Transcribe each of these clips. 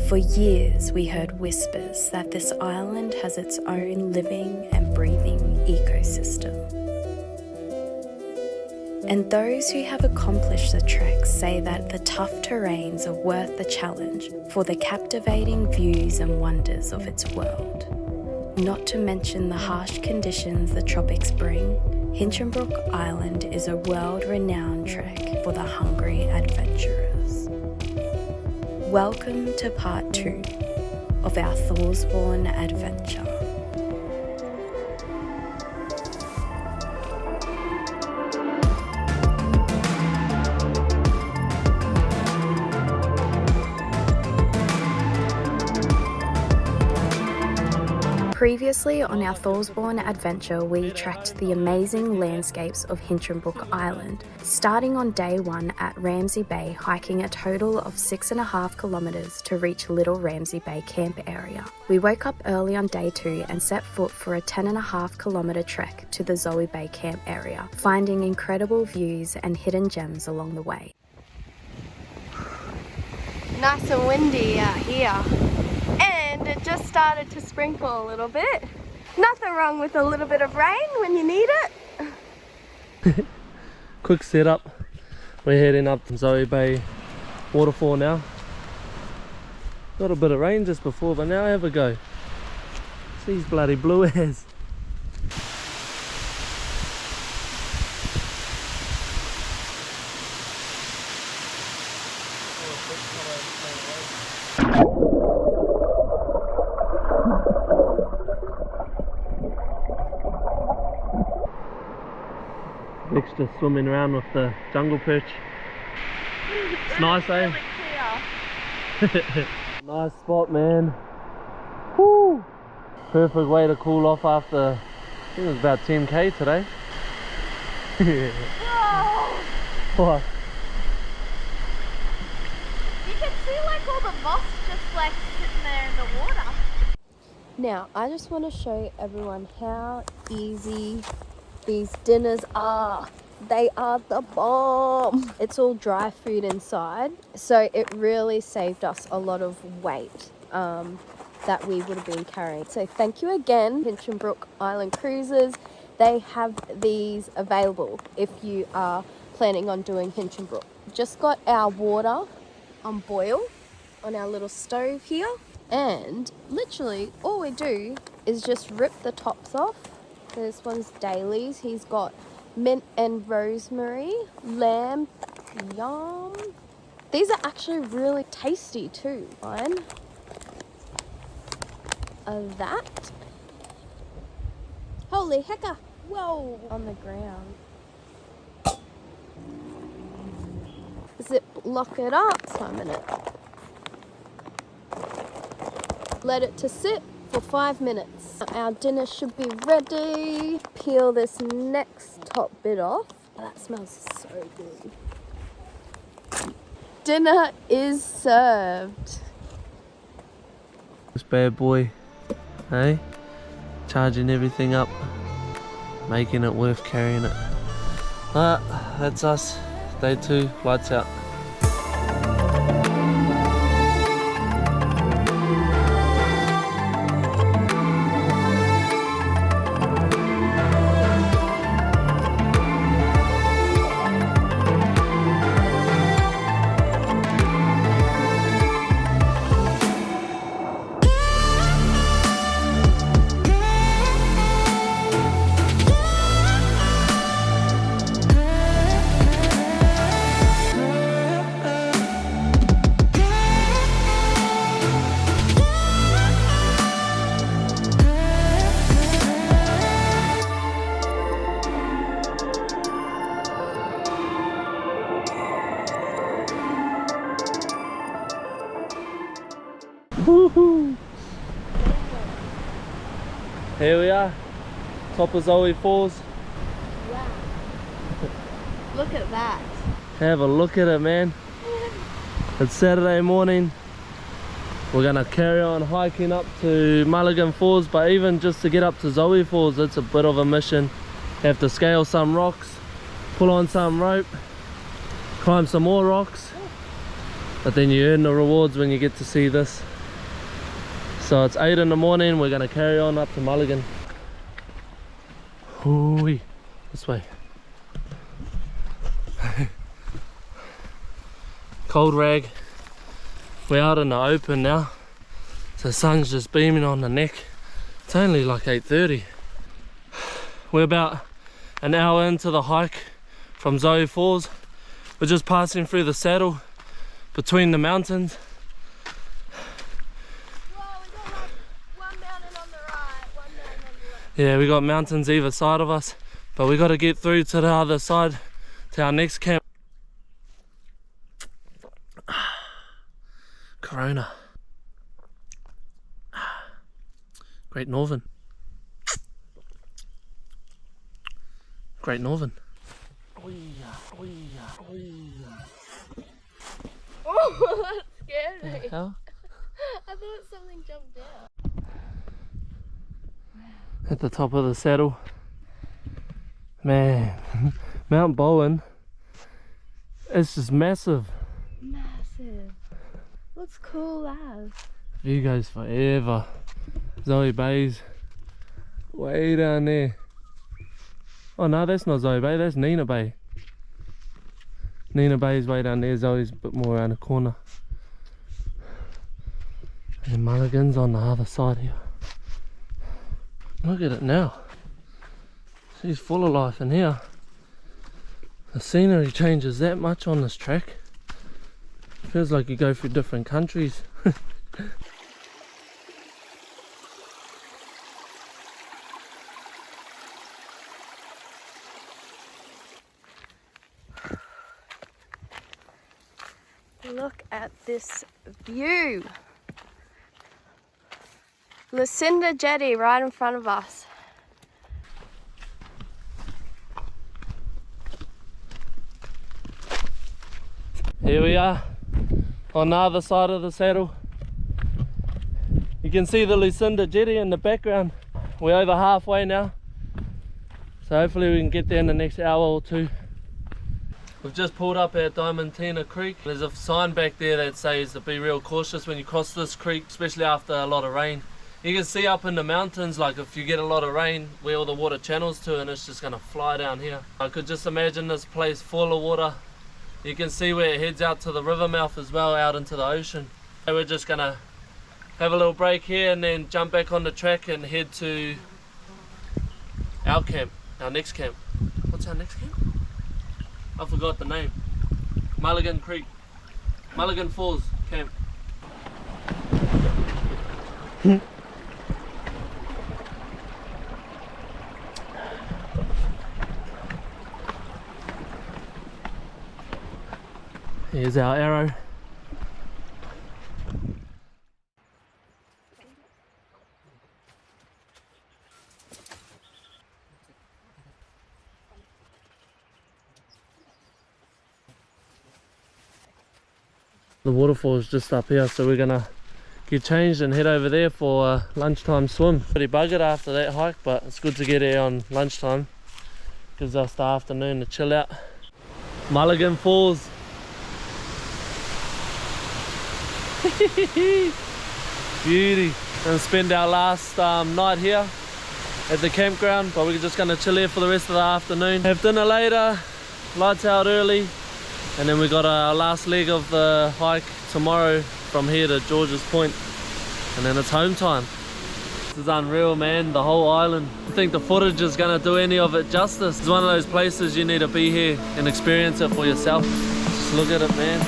For years, we heard whispers that this island has its own living and breathing ecosystem. And those who have accomplished the trek say that the tough terrains are worth the challenge for the captivating views and wonders of its world. Not to mention the harsh conditions the tropics bring, Hinchinbrook Island is a world-renowned trek for the hungry adventurers. Welcome to part 2 of our Thorsborne adventure. Previously on our Thorsborne adventure, we tracked the amazing landscapes of Hinchinbrook Island, starting on day 1 at Ramsey Bay, hiking a total of 6.5 kilometres to reach Little Ramsey Bay camp area. We woke up early on day 2 and set foot for a 10.5 kilometre trek to the Zoe Bay camp area, finding incredible views and hidden gems along the way. Nice and windy out here. And it just started to sprinkle a little bit. Nothing wrong with a little bit of rain when you need it. Quick setup. We're heading up to Zoe Bay waterfall now. Got a bit of rain just before, but now have a go. See these bloody blue airs. Nick's just swimming around with the jungle perch. It's nice, eh? Really nice spot, man. Woo! Perfect way to cool off after, I think it was about 10k today. Whoa! What? You can see like all the moss just like sitting there in the water. Now, I just want to show everyone how easy these dinners are. They are the bomb. It's all dry food inside, so it really saved us a lot of weight that we would have been carrying. So thank you again, Hinchinbrook Island Cruises. They have these available if you are planning on doing Hinchinbrook. Just got our water on boil on our little stove here, and literally all we do is just rip the tops off. This one's Daly's. He's got mint and rosemary, lamb, yum. These are actually really tasty too. One of that. Holy hecka! Whoa! On the ground. Zip lock it up. 1 minute. Let it to sit for 5 minutes. Our dinner should be ready. Peel this next top bit off. Oh, that smells so good. Dinner is served. This bad boy, hey? Charging everything up, making it worth carrying it. That's us. Day 2, lights out. Woohoo! Here we are, top of Zoe Falls. Wow. Look at that. Have a look at it, man. It's Saturday morning. We're gonna carry on hiking up to Mulligan Falls, but even just to get up to Zoe Falls, it's a bit of a mission. Have to scale some rocks, pull on some rope, climb some more rocks, but then you earn the rewards when you get to see this So it's 8 in the morning, we're gonna carry on up to Mulligan. Ooh, this way. Cold rag. We're out in the open now. So the sun's just beaming on the neck. It's only like 8:30. We're about an hour into the hike from Zoe Falls. We're just passing through the saddle between the mountains. Whoa, we got like one mountain on the right, one mountain on the left. Yeah, we got mountains either side of us, but we got to get through to the other side to our next camp. Corona. Great Northern. Great Northern. Oh, that scared me. How? I thought something jumped out. At the top of the saddle. Man, Mount Bowen, it's just massive. Massive. Looks cool as. View goes forever. Zoe Bay's way down there. Oh no, that's not Zoe Bay, that's Nina Bay. Nina Bay's way down there, Zoe's a bit more around the corner. And Mulligan's on the other side here. Look at it now. She's full of life in here. The scenery changes that much on this track. Feels like you go through different countries. Look at this view. Lucinda Jetty right in front of us. Here we are on the other side of the saddle. You can see the Lucinda Jetty in the background. We're over halfway now, so hopefully we can get there in the next hour or two. We've just pulled up at Diamantina Creek. There's a sign back there that says to be real cautious when you cross this creek, especially after a lot of rain. You can see up in the mountains, like if you get a lot of rain, where all the water channels to, and it's just gonna fly down here. I could just imagine this place full of water. You can see where it heads out to the river mouth as well, out into the ocean. So we're just gonna have a little break here and then jump back on the track and head to our camp, our next camp. What's our next camp? I forgot the name. Mulligan Creek. Mulligan Falls camp. Here's our arrow. The waterfall is just up here, so we're gonna get changed and head over there for a lunchtime swim. Pretty buggered after that hike, but it's good to get here on lunchtime. Gives us the afternoon to chill out. Mulligan Falls. Beauty. Gonna spend our last night here at the campground, but we're just gonna chill here for the rest of the afternoon. Have dinner later, lights out early, and then we got our last leg of the hike tomorrow from here to George's Point, and then it's home time. This is unreal, man, the whole island. I think the footage is gonna do any of it justice. It's one of those places you need to be here and experience it for yourself. Just look at it, man.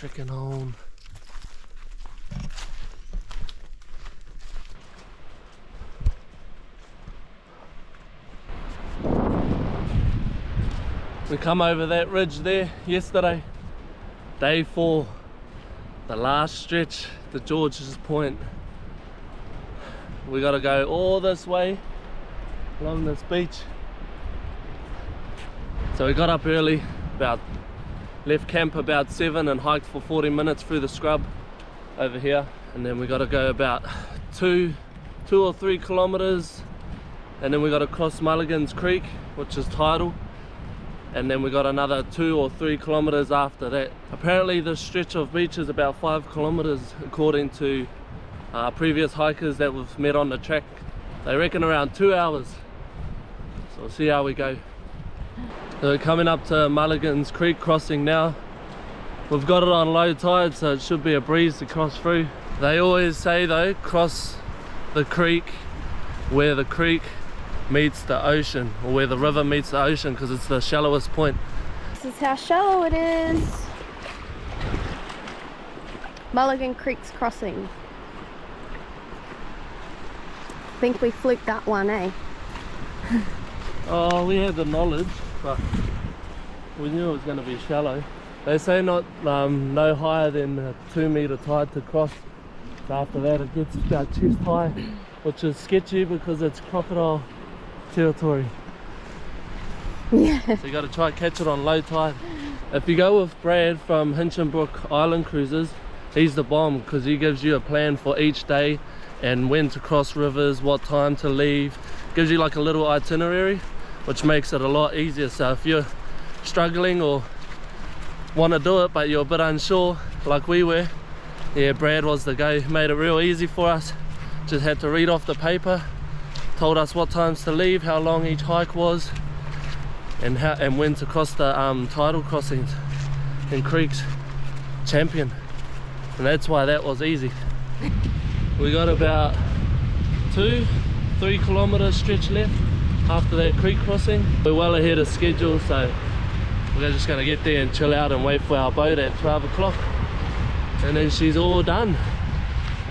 trekking on. We come over that ridge there yesterday, day 4, the last stretch, the George's Point. We gotta go all this way along this beach. So we got up early, left camp about 7 and hiked for 40 minutes through the scrub over here, and then we got to go about 2 or 3 kilometers, and then we got to cross Mulligan's Creek, which is tidal, and then we got another 2 or 3 kilometers after that. Apparently this stretch of beach is about 5 kilometers according to previous hikers that we've met on the track. They reckon around 2 hours, so we'll see how we go. So we're coming up to Mulligan's Creek crossing now. We've got it on low tide, so it should be a breeze to cross through. They always say though, cross the creek where the creek meets the ocean, or where the river meets the ocean, because it's the shallowest point. This is how shallow it is. Mulligan Creek's crossing. I think we flicked that one, eh? Oh, we had the knowledge, but we knew it was going to be shallow. They say not no higher than a 2 meter tide to cross. So after that it gets about chest high, which is sketchy because it's crocodile territory. Yeah. So you got to try and catch it on low tide. If you go with Brad from Hinchinbrook Island Cruises, he's the bomb, because he gives you a plan for each day and when to cross rivers, what time to leave. Gives you like a little itinerary, which makes it a lot easier. So if you're struggling or want to do it but you're a bit unsure like we were, yeah, Brad was the guy who made it real easy for us. Just had to read off the paper, told us what times to leave, how long each hike was, and when to cross the tidal crossings and creeks. Champion. And that's why that was easy. We got about 2-3 kilometer stretch left after that creek crossing. We're well ahead of schedule, so we're just gonna get there and chill out and wait for our boat at 12 o'clock, and then she's all done.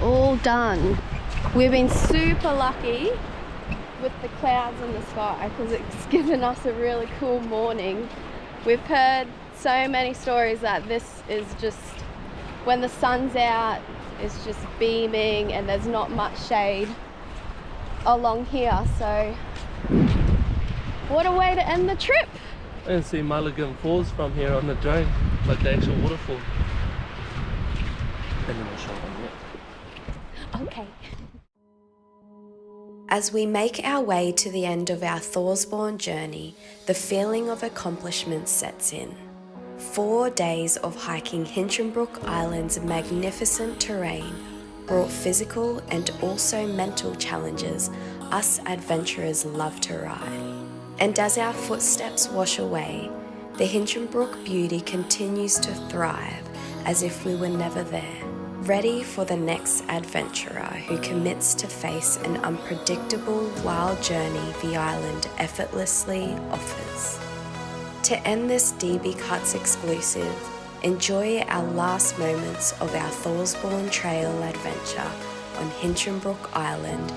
All done. We've been super lucky with the clouds in the sky, because it's given us a really cool morning. We've heard so many stories that this is just, when the sun's out, it's just beaming and there's not much shade along here. So what a way to end the trip. I can see Mulligan Falls from here on the drone, like the actual waterfall. And then I'll show them that. Okay. As we make our way to the end of our Thorsborne journey, the feeling of accomplishment sets in. 4 days of hiking Hinchinbrook Island's magnificent terrain brought physical and also mental challenges us adventurers love to ride. And as our footsteps wash away, the Hinchinbrook beauty continues to thrive as if we were never there, ready for the next adventurer who commits to face an unpredictable wild journey the island effortlessly offers. To end this DB Cuts exclusive, enjoy our last moments of our Thorsborne Trail adventure on Hinchinbrook Island,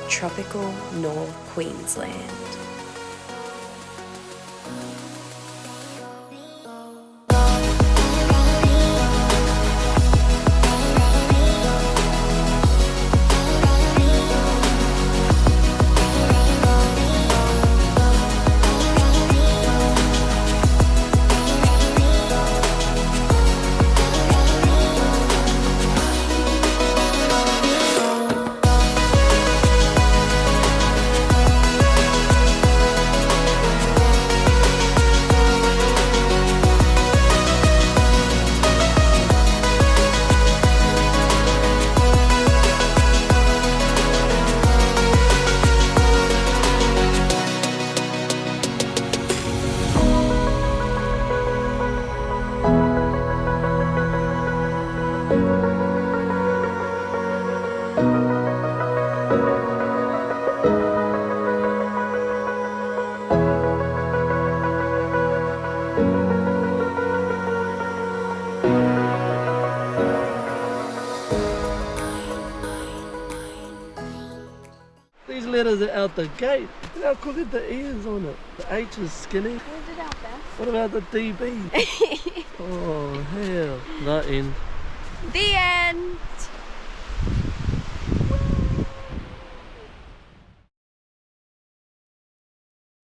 Tropical North Queensland. out the gate. Look how crooked the E is on it. The H is skinny. We did our best. What about the DB? Oh hell, not in. The end.